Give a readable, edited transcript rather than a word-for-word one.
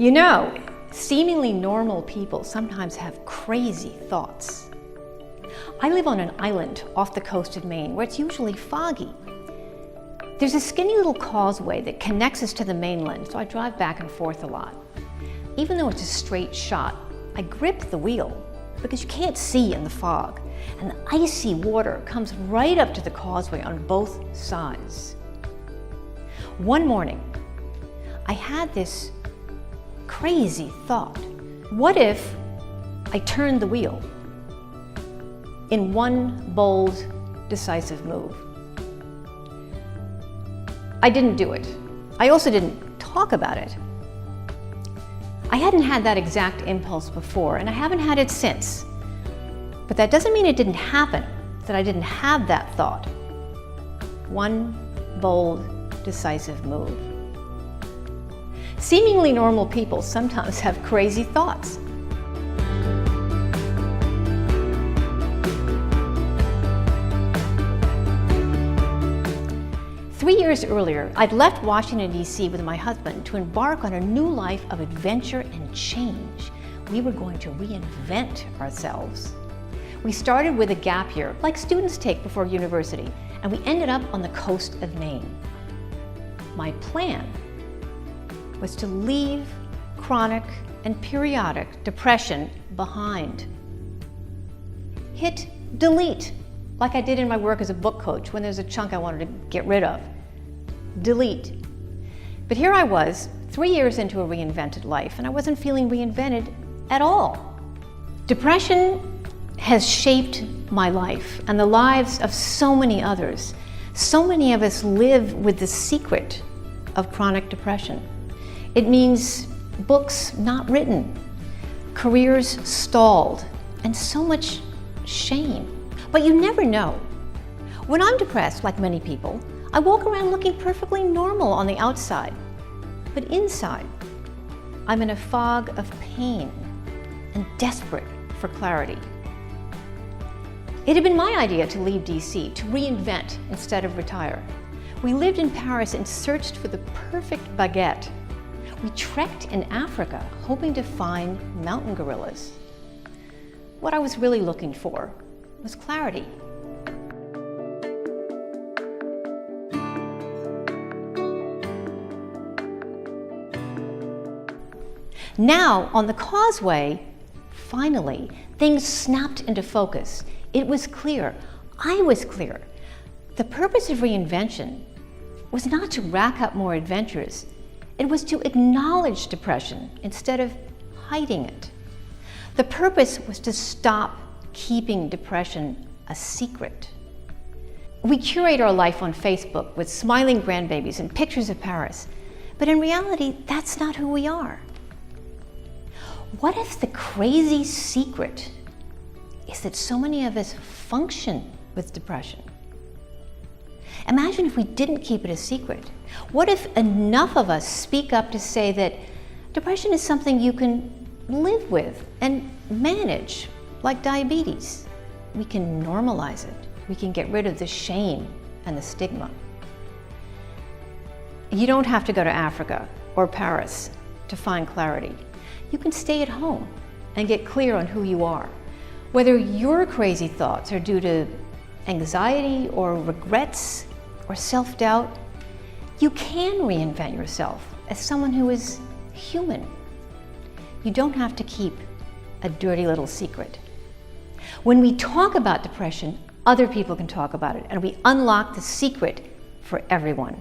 You know, seemingly normal people sometimes have crazy thoughts. I live on an island off the coast of Maine where it's usually foggy. There's a skinny little causeway that connects us to the mainland, so I drive back and forth a lot. Even though it's a straight shot, I grip the wheel because you can't see in the fog, and the icy water comes right up to the causeway on both sides. One morning, I had this crazy thought. What if I turned the wheel in one bold, decisive move? I didn't do it. I also didn't talk about it. I hadn't had that exact impulse before, and I haven't had it since. But that doesn't mean it didn't happen, that I didn't have that thought. One bold, decisive move. Seemingly normal people sometimes have crazy thoughts. Three years earlier, I'd left Washington, D.C. with my husband to embark on a new life of adventure and change. We were going to reinvent ourselves. We started with a gap year, like students take before university, and we ended up on the coast of Maine. My plan was to leave chronic and periodic depression behind. Hit delete, like I did in my work as a book coach when there's a chunk I wanted to get rid of. Delete. But here I was, 3 years into a reinvented life, and I wasn't feeling reinvented at all. Depression has shaped my life and the lives of so many others. So many of us live with the secret of chronic depression. It means books not written, careers stalled, and so much shame. But you never know. When I'm depressed, like many people, I walk around looking perfectly normal on the outside. But inside, I'm in a fog of pain and desperate for clarity. It had been my idea to leave DC, to reinvent instead of retire. We lived in Paris and searched for the perfect baguette. We trekked in Africa, hoping to find mountain gorillas. What I was really looking for was clarity. Now, on the causeway, finally, things snapped into focus. It was clear. I was clear. The purpose of reinvention was not to rack up more adventures. It was to acknowledge depression instead of hiding it. The purpose was to stop keeping depression a secret. We curate our life on Facebook with smiling grandbabies and pictures of Paris, but in reality, that's not who we are. What if the crazy secret is that so many of us function with depression? Imagine if we didn't keep it a secret. What if enough of us speak up to say that depression is something you can live with and manage, like diabetes? We can normalize it. We can get rid of the shame and the stigma. You don't have to go to Africa or Paris to find clarity. You can stay at home and get clear on who you are. Whether your crazy thoughts are due to anxiety or regrets or self-doubt, you can reinvent yourself as someone who is human. You don't have to keep a dirty little secret. When we talk about depression, other people can talk about it, and we unlock the secret for everyone.